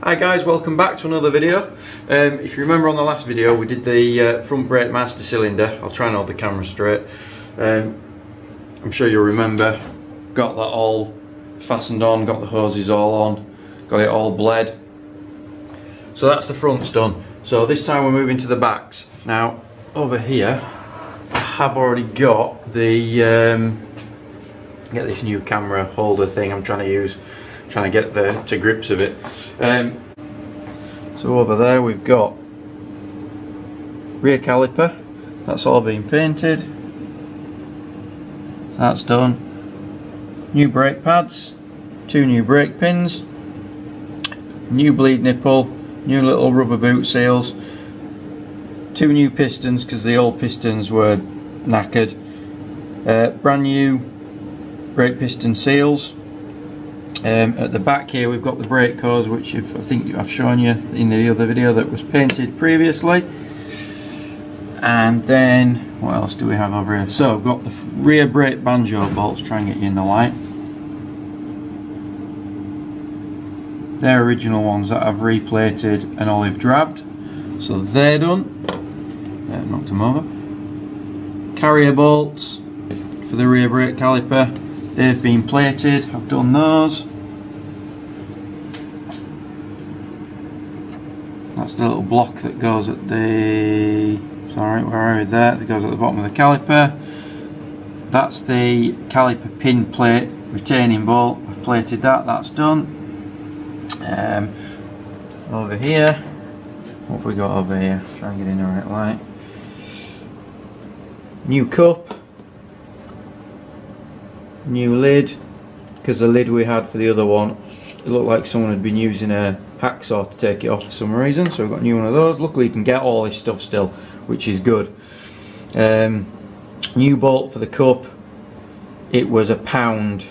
Hi guys, welcome back to another video. If you remember on the last video we did the front brake master cylinder. I'll try and hold the camera straight. I'm sure you'll remember, got that all fastened on, got the hoses all on, got it all bled. So that's the fronts done. So this time we're moving to the backs. Now over here I have already got the get this new camera holder thing I'm trying to use, trying to get to grips of it. So over there we've got rear caliper, that's all been painted, that's done. New brake pads, 2 new brake pins, new bleed nipple, new little rubber boot seals, 2 new pistons because the old pistons were knackered, brand new brake piston seals. At the back here we've got the brake cores, which I think I've shown you in the other video that was painted previously. And then what else do we have over here? So we've got the rear brake banjo bolts, try and get you in the light. They're original ones that I've replated and olive drabbed, so they're done. Knocked them over. Carrier bolts for the rear brake caliper, they've been plated, I've done those. That's the little block that goes at the, sorry, where are we there, that goes at the bottom of the caliper. That's the caliper pin plate retaining bolt, I've plated that, that's done. Over here, what have we got over here? Try and get in the right light. New cup, new lid, because the lid we had for the other one, it looked like someone had been using a hacksaw to take it off for some reason, so we've got a new one of those. Luckily you can get all this stuff still, which is good. New bolt for the cup, it was £1,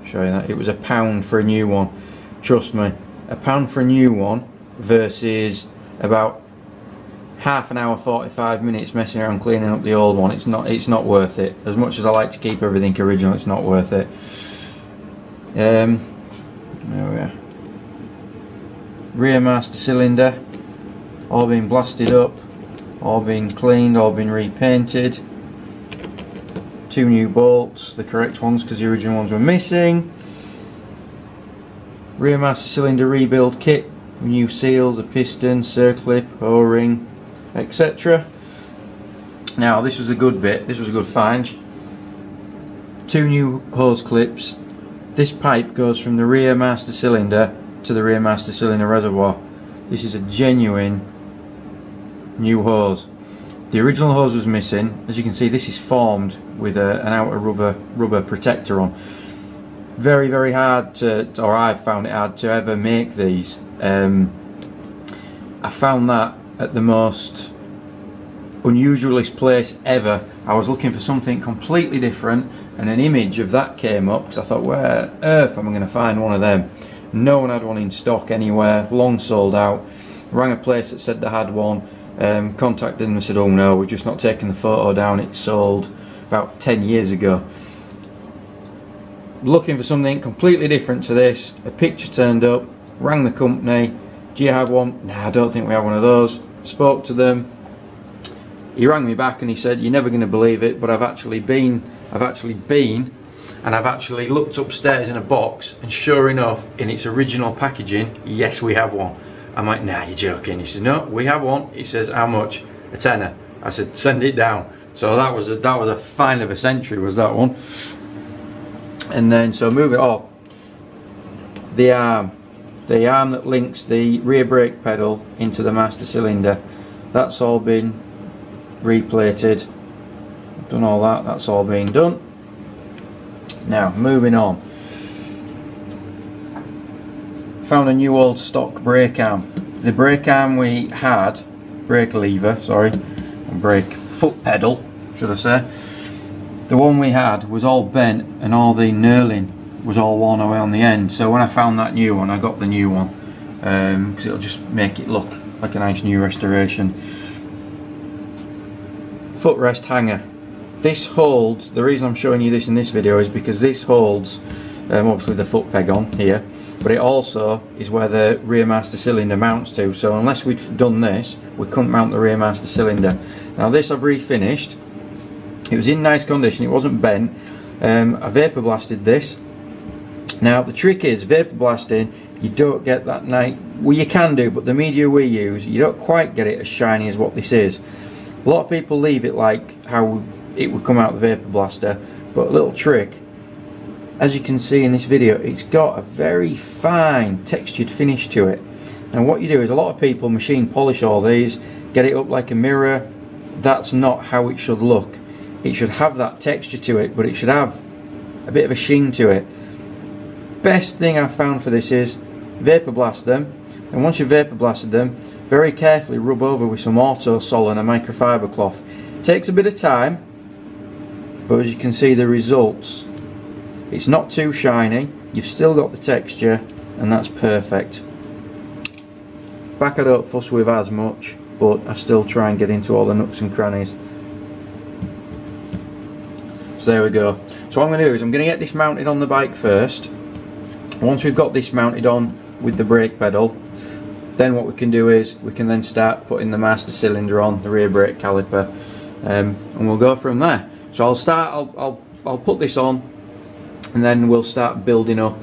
show you that, it was £1 for a new one. Trust me, £1 for a new one versus about half an hour, 45 minutes messing around cleaning up the old one. It's not worth it. As much as I like to keep everything original, it's not worth it. There we are. Rear master cylinder, all been blasted up, all been cleaned, all been repainted. 2 new bolts, the correct ones because the original ones were missing. Rear master cylinder rebuild kit, new seals, a piston, circlip, O-ring, etc. Now this was a good bit, this was a good find. 2 new hose clips. This pipe goes from the rear master cylinder to the rear master cylinder reservoir. This is a genuine new hose. The original hose was missing. As you can see, this is formed with an outer rubber protector on. Very, very hard to, or I've found it hard to ever make these. I found that at the most unusualist place ever. I was looking for something completely different and an image of that came up because I thought, where on earth am I going to find one of them? No one had one in stock anywhere, long sold out. Rang a place that said they had one, contacted them and said, oh no, we've just not taken the photo down, it's sold about 10 years ago. Looking for something completely different to this, a picture turned up, rang the company, do you have one? Nah, I don't think we have one of those. Spoke to them, he rang me back and he said, you're never going to believe it, but I've actually been and I've actually looked upstairs in a box, and sure enough, in its original packaging, yes, we have one. I'm like, nah, you're joking. He says, no, we have one. He says, how much? A tenner. I said, send it down. So that was a find of a century, was that one. And then, so moving on, the arm that links the rear brake pedal into the master cylinder, that's all been replated. I've done all that, that's all been done. Now, moving on. Found a new old stock brake arm. The brake arm we had, brake lever, sorry, and brake foot pedal, should I say. The one we had was all bent and all the knurling was all worn away on the end. So when I found that new one, I got the new one because it'll just make it look like a nice new restoration. Footrest hanger. This holds, the reason I'm showing you this in this video is because this holds obviously the foot peg on here, but it also is where the rear master cylinder mounts to. So unless we'd done this, we couldn't mount the rear master cylinder. Now this I've refinished. It was in nice condition, it wasn't bent. I vapor blasted this. Now the trick is, vapor blasting, you don't get that nice, well you can do, but the media we use, you don't quite get it as shiny as what this is. A lot of people leave it like how it would come out the vapor blaster, but a little trick, as you can see in this video, it's got a very fine textured finish to it. And what you do is, a lot of people machine polish all these, get it up like a mirror. That's not how it should look. It should have that texture to it, but it should have a bit of a sheen to it. Best thing I've found for this is vapor blast them, and once you've vapor blasted them, very carefully rub over with some auto sol and a microfiber cloth. It takes a bit of time, but as you can see the results, it's not too shiny, you've still got the texture, and that's perfect. Back I don't fuss with as much, but I still try and get into all the nooks and crannies. So there we go. So what I'm going to do is, I'm going to get this mounted on the bike first. Once we've got this mounted on with the brake pedal, then what we can do is we can then start putting the master cylinder on, the rear brake caliper, and we'll go from there. So I'll put this on, and then we'll start building up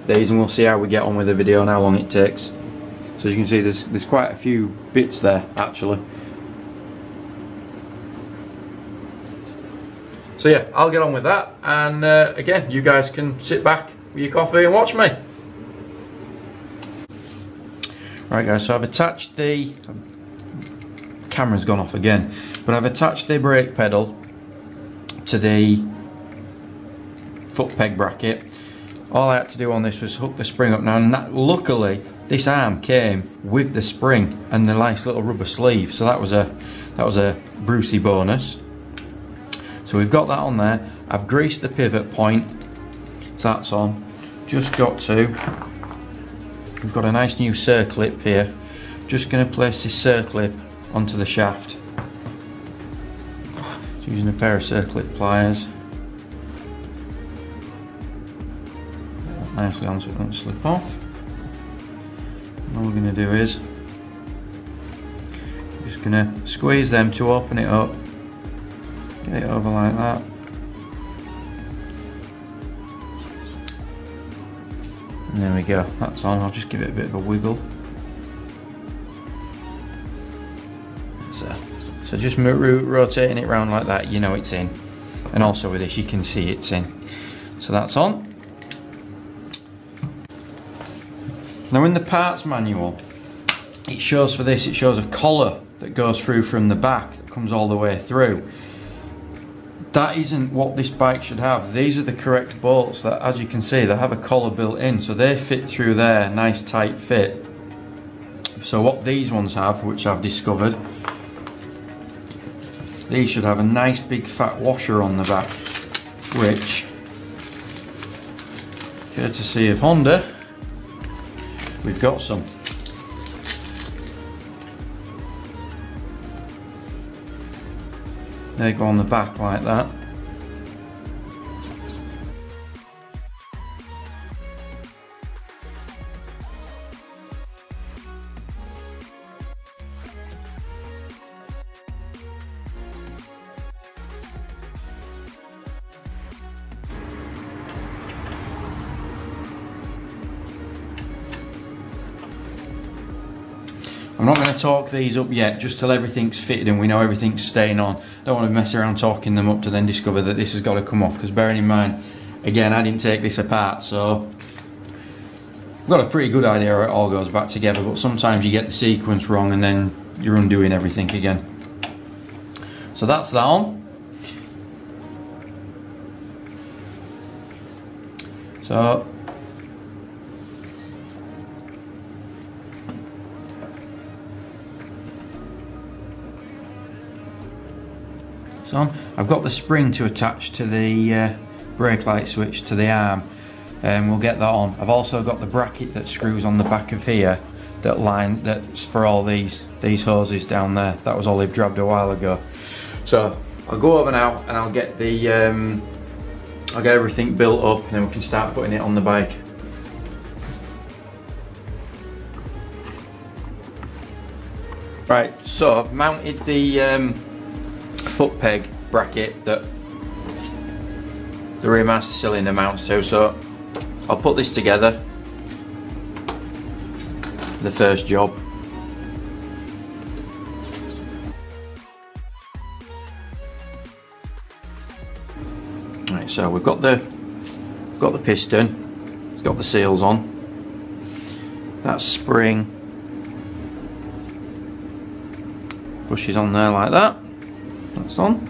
these, and we'll see how we get on with the video and how long it takes. So as you can see, there's quite a few bits there actually. So yeah, I'll get on with that, and again, you guys can sit back with your coffee and watch me. Right guys, so I've attached the camera's gone off again, but I've attached the brake pedal to the foot peg bracket. All I had to do on this was hook the spring up now, and luckily this arm came with the spring and the nice little rubber sleeve, so that was a Brucey bonus. So we've got that on there. I've greased the pivot point, so that's on. Just got to, we've got a nice new circlip here. Just going to place this circlip onto the shaft. Just using a pair of circlip pliers. Nicely on so it doesn't slip off. And all we're going to do is just going to squeeze them to open it up, get it over like that, and there we go, that's on. I'll just give it a bit of a wiggle. So just rotating it round like that, you know it's in, and also with this you can see it's in. So that's on. Now in the parts manual, it shows for this, it shows a collar that goes through from the back that comes all the way through. That isn't what this bike should have. These are the correct bolts that, as you can see, they have a collar built in, so they fit through there, nice tight fit. So what these ones have, which I've discovered, these should have a nice big fat washer on the back, which, courtesy of Honda, we've got some. They go on the back like that. I'm not going to torque these up yet, just till everything's fitted and we know everything's staying on. Don't want to mess around torquing them up to then discover that this has got to come off, because bearing in mind, again, I didn't take this apart, so I've got a pretty good idea how it all goes back together, but sometimes you get the sequence wrong and then you're undoing everything again. So that's that on. So on. I've got the spring to attach to the brake light switch to the arm, and we'll get that on. I've also got the bracket that screws on the back of here that's for all these hoses down there. That was all they've grabbed a while ago. So I'll go over now and I'll get the I'll get everything built up, and then we can start putting it on the bike. Right, so I've mounted the foot peg bracket that the rear master cylinder mounts to, so I'll put this together, the first job. Right, so we've got the piston, it's got the seals on, that spring pushes on there like that, that's on.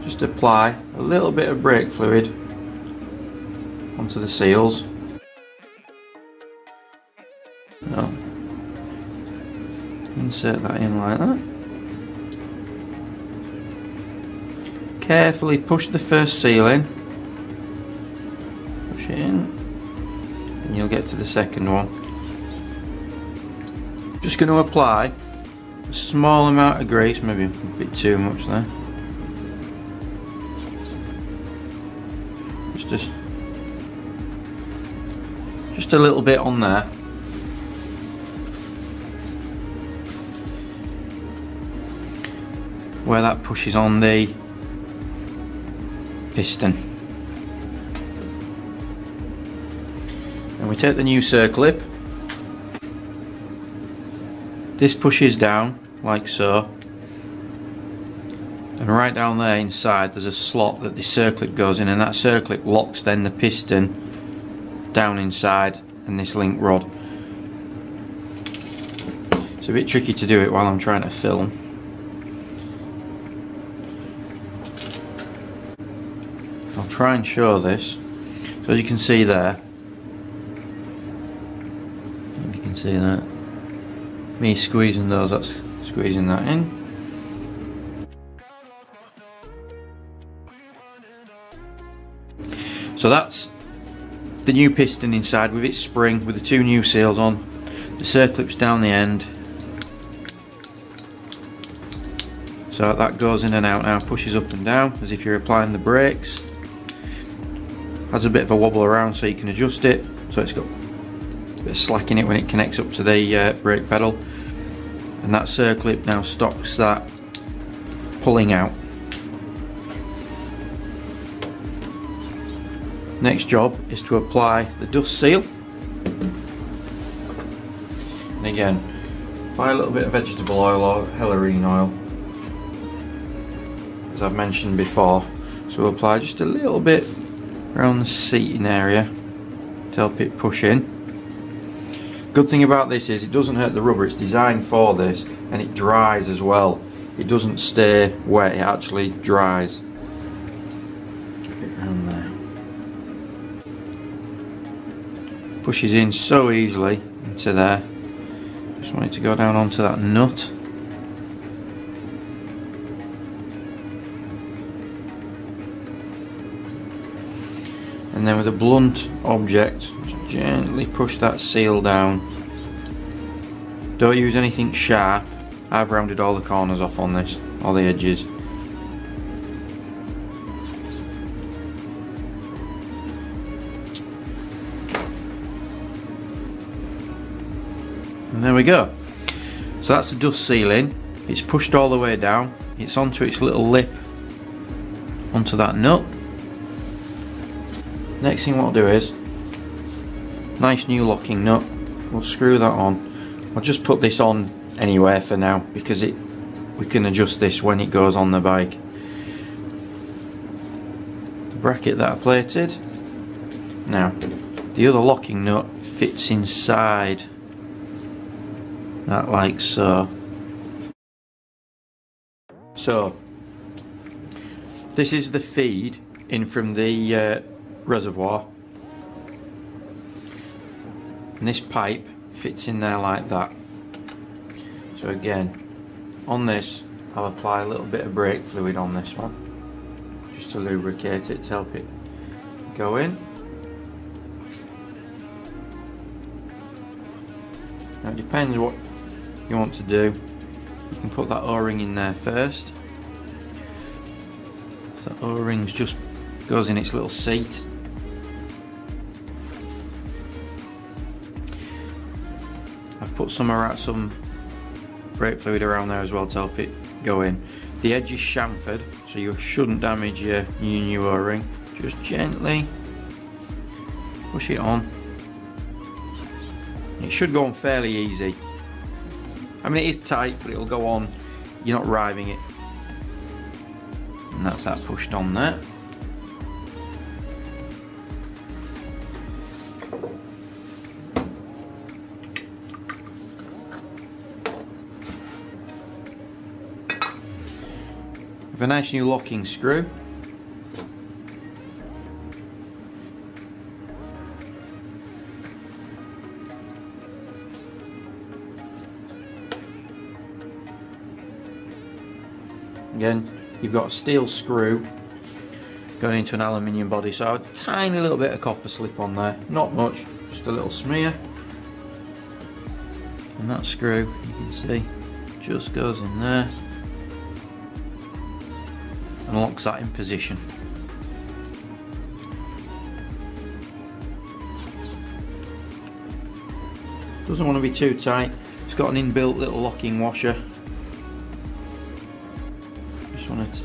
Just apply a little bit of brake fluid onto the seals. Now, insert that in like that. Carefully push the first seal in, push it in, and you'll get to the second one. Just going to apply a small amount of grease, maybe a bit too much there. Just a little bit on there. Where that pushes on the piston. And we take the new circlip. This pushes down like so. And right down there inside there's a slot that the circlip goes in, and that circlip locks then the piston down inside and this link rod. It's a bit tricky to do it while I'm trying to film. I'll try and show this. So as you can see there, you can see that me squeezing those, that's squeezing that in. So that's the new piston inside with its spring, with the two new seals on, the circlips down the end. So that goes in and out now, pushes up and down as if you're applying the brakes. Has a bit of a wobble around so you can adjust it, so it's got a bit of slack in it when it connects up to the brake pedal. And that circlip now stops that pulling out. Next job is to apply the dust seal, and again apply a little bit of vegetable oil or hellerine oil, as I've mentioned before. So we'll apply just a little bit around the seating area to help it push in. Good thing about this is it doesn't hurt the rubber, it's designed for this, and it dries as well. It doesn't stay wet, it actually dries. Get a bit around there. Pushes in so easily into there. Just want it to go down onto that nut. And then with a blunt object, just gently push that seal down. Don't use anything sharp. I've rounded all the corners off on this, all the edges. And there we go. So that's the dust sealing. It's pushed all the way down. It's onto its little lip, onto that nut. Next thing what I'll do is, nice new locking nut. We'll screw that on. I'll just put this on anywhere for now because we can adjust this when it goes on the bike. The bracket that I plated. Now, the other locking nut fits inside. That like so. So this is the feed in from the reservoir, and this pipe fits in there like that. So again, on this I'll apply a little bit of brake fluid on this one just to lubricate it, to help it go in. Now it depends what you want to do. You can put that O-ring in there first. So that O-ring just goes in its little seat. I've put some brake fluid around there as well to help it go in. The edge is chamfered, so you shouldn't damage your new O-ring. Just gently push it on. It should go on fairly easy. I mean, it is tight, but it'll go on. You're not riving it. And that's that pushed on there. With a nice new locking screw. Again, you've got a steel screw going into an aluminium body, so a tiny little bit of copper slip on there, not much, just a little smear. And that screw, you can see, just goes in there and locks that in position. Doesn't want to be too tight. It's got an inbuilt little locking washer. Just want it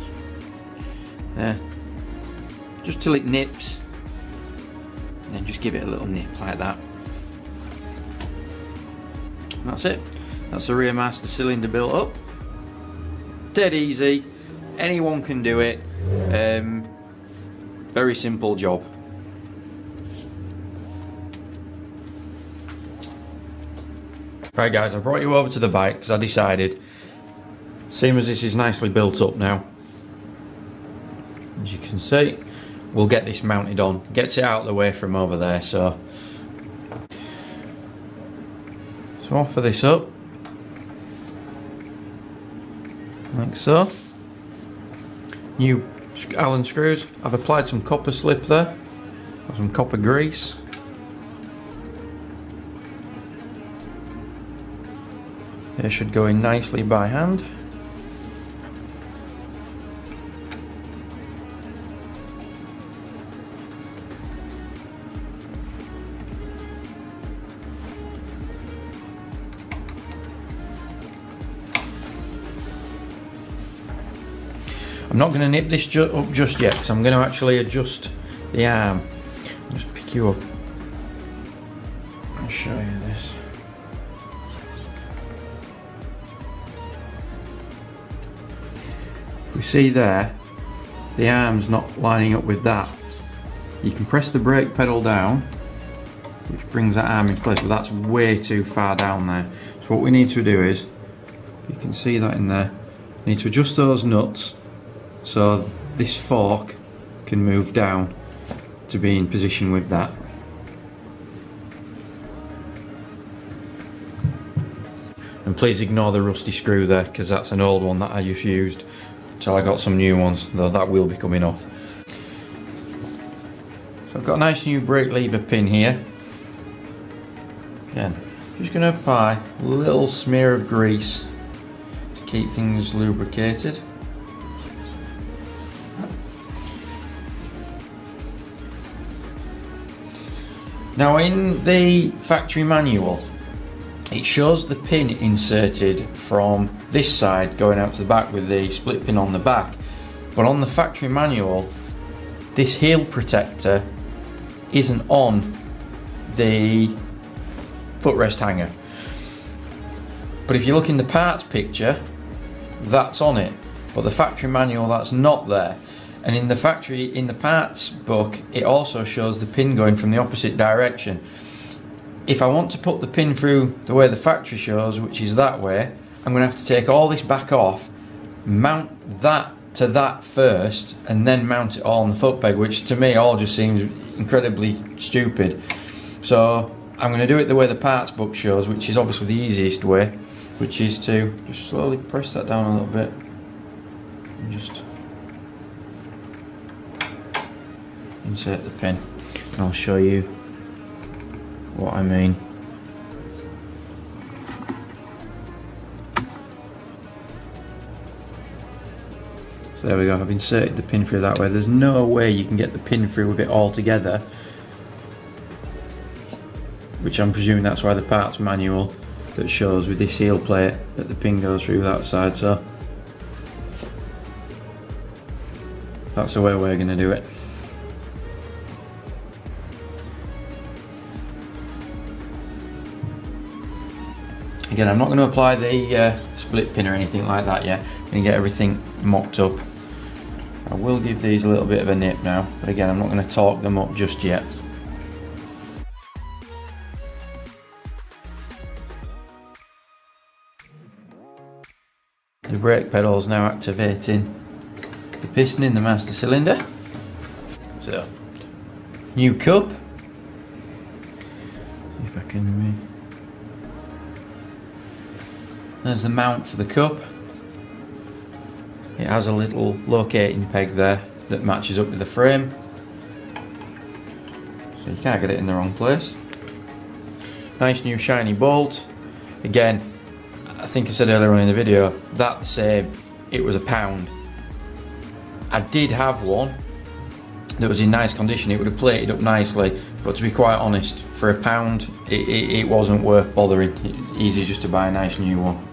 there, just till it nips, and then just give it a little nip like that. And that's it. That's the rear master cylinder built up. Dead easy. Anyone can do it. Very simple job. Right guys, I brought you over to the bike because I decided, seeing as this is nicely built up now, as you can see, we'll get this mounted on. Gets it out of the way from over there, so offer this up like so. New Allen screws. I've applied some copper slip there, some copper grease. They should go in nicely by hand. I'm not going to nip this up just yet because I'm going to actually adjust the arm. I'll just pick you up and show you this. We see there, the arm's not lining up with that. You can press the brake pedal down, which brings that arm into place, but that's way too far down there. So what we need to do is, you can see that in there, we need to adjust those nuts so this fork can move down to be in position with that. And please ignore the rusty screw there because that's an old one that I just used. So I got some new ones, though that will be coming off. So I've got a nice new brake lever pin here. Again, just going to apply a little smear of grease to keep things lubricated. Now in the factory manual, it shows the pin inserted from this side going out to the back with the split pin on the back, but on the factory manual this heel protector isn't on the footrest hanger. But if you look in the parts picture, that's on it, but the factory manual, that's not there. And in the parts book, it also shows the pin going from the opposite direction. If I want to put the pin through the way the factory shows, which is that way, I'm going to have to take all this back off, mount that to that first, and then mount it all on the foot peg, which to me all just seems incredibly stupid. So I'm going to do it the way the parts book shows, which is obviously the easiest way, which is to just slowly press that down a little bit and just insert the pin, and I'll show you what I mean. So there we go, I've inserted the pin through that way. There's no way you can get the pin through with it all together, which I'm presuming that's why the parts manual that shows with this heel plate that the pin goes through that side, so that's the way we're going to do it. Again, I'm not going to apply the split pin or anything like that yet. I'm going to get everything mocked up. I will give these a little bit of a nip now, but again, I'm not going to torque them up just yet. The brake pedal is now activating the piston in the master cylinder. So, new cup. If I can There's the mount for the cup. It has a little locating peg there that matches up with the frame, so you can't get it in the wrong place. Nice new shiny bolt. Again, I think I said earlier on in the video, that the same, it was £1. I did have one that was in nice condition, it would have plated up nicely, but to be quite honest, for £1 it wasn't worth bothering. Easy just to buy a nice new one.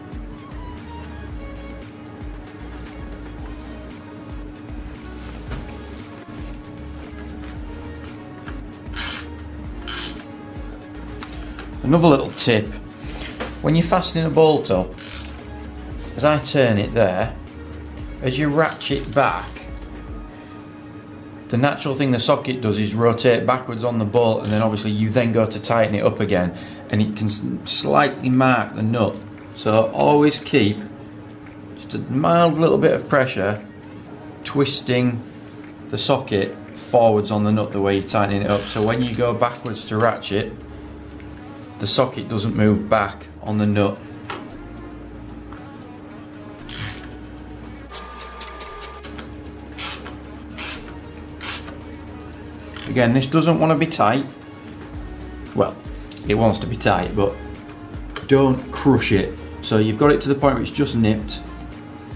Another little tip, when you're fastening a bolt up, as I turn it there, as you ratchet back, the natural thing the socket does is rotate backwards on the bolt, and then obviously you then go to tighten it up again, and it can slightly mark the nut. So always keep just a mild little bit of pressure twisting the socket forwards on the nut the way you're tightening it up, so when you go backwards to ratchet, the socket doesn't move back on the nut. Again, this doesn't want to be tight. Well, it wants to be tight, but don't crush it. So you've got it to the point where it's just nipped.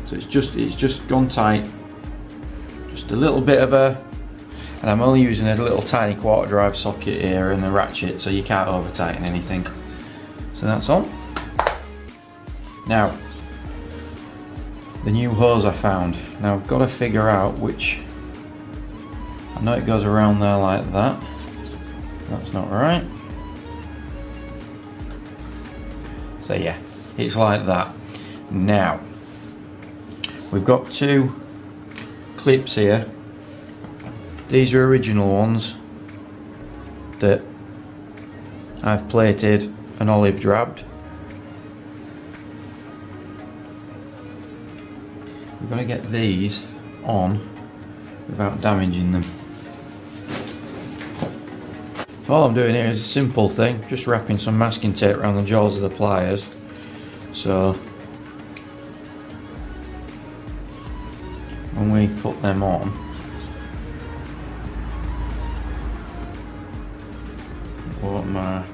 So it's just gone tight. Just a little bit of a, and I'm only using a little tiny quarter drive socket here and a ratchet, so you can't over tighten anything. So that's on. Now, the new hose I found. Now I've got to figure out which, I know it goes around there like that. That's not right. So yeah, it's like that. Now, we've got two clips here. These are original ones that I've plated and olive drabbed. We're going to get these on without damaging them. So all I'm doing here is a simple thing, just wrapping some masking tape around the jaws of the pliers. So when we put them on, watermark.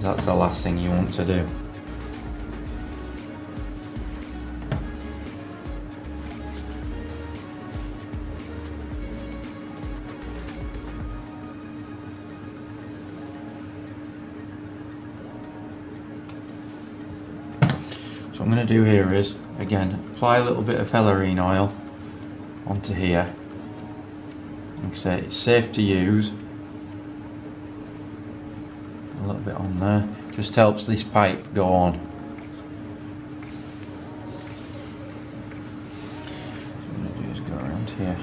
That's the last thing you want to do. So what I'm going to do here is, again, apply a little bit of Hellerine oil onto here. Like I say, it's safe to use. A little bit on there, just helps this pipe go on. So what I'm going to do is go around here.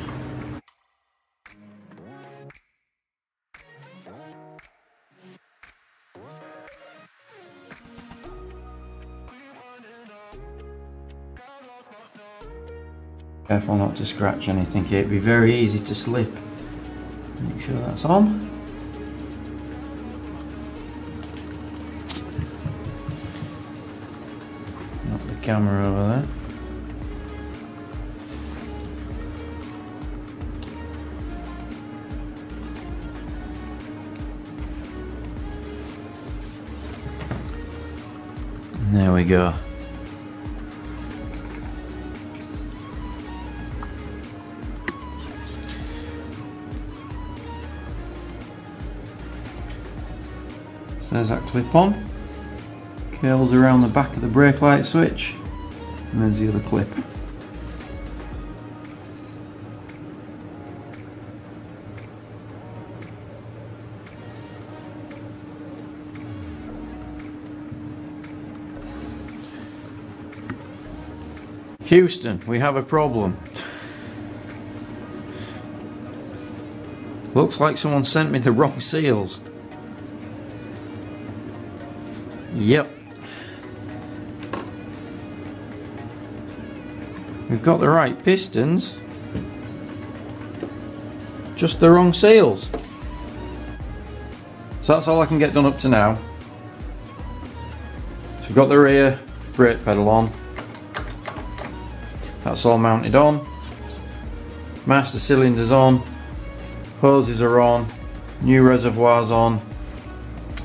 Careful not to scratch anything here, it'd be very easy to slip. Make sure that's on. Knock the camera over there. And there we go. there's that clip on. Curls around the back of the brake light switch, and there's the other clip. Houston, we have a problem. Looks like someone sent me the wrong seals. Yep. We've got the right pistons, just the wrong seals. So that's all I can get done up to now. So we've got the rear brake pedal on. That's all mounted on. Master cylinders on. Hoses are on. New reservoirs on.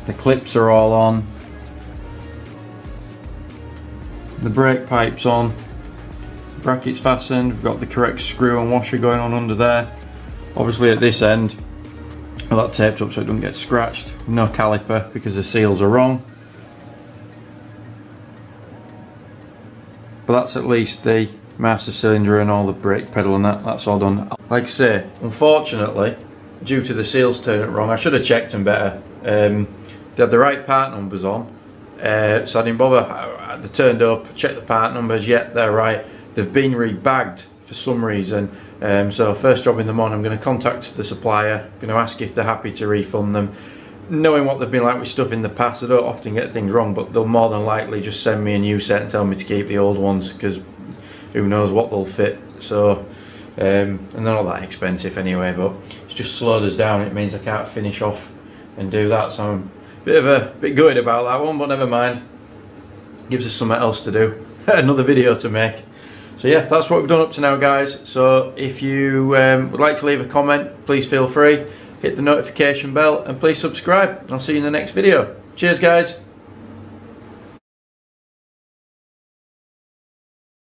The clips are all on. The brake pipe's on. Brackets fastened. We've got the correct screw and washer going on under there. Obviously at this end, well, that taped up so it doesn't get scratched. No caliper because the seals are wrong. But that's at least the master cylinder and all the brake pedal and that's all done. Like I say, unfortunately, due to the seals turning wrong, I should have checked them better. They had the right part numbers on, so I didn't bother. They turned up, checked the part numbers, yet they're right. They've been rebagged for some reason, so first job in the morning I'm going to contact the supplier, going to ask if they're happy to refund them. Knowing what they've been like with stuff in the past, I don't often get things wrong, but they'll more than likely just send me a new set and tell me to keep the old ones, because who knows what they'll fit. So and they're not that expensive anyway, but it's just slowed us down. It means I can't finish off and do that, so I'm a bit gutted about that one, but never mind. Gives us something else to do. Another video to make. So yeah, that's what we've done up to now, guys. So if you would like to leave a comment, please feel free. Hit the notification bell and please subscribe. I'll see you in the next video. Cheers, guys.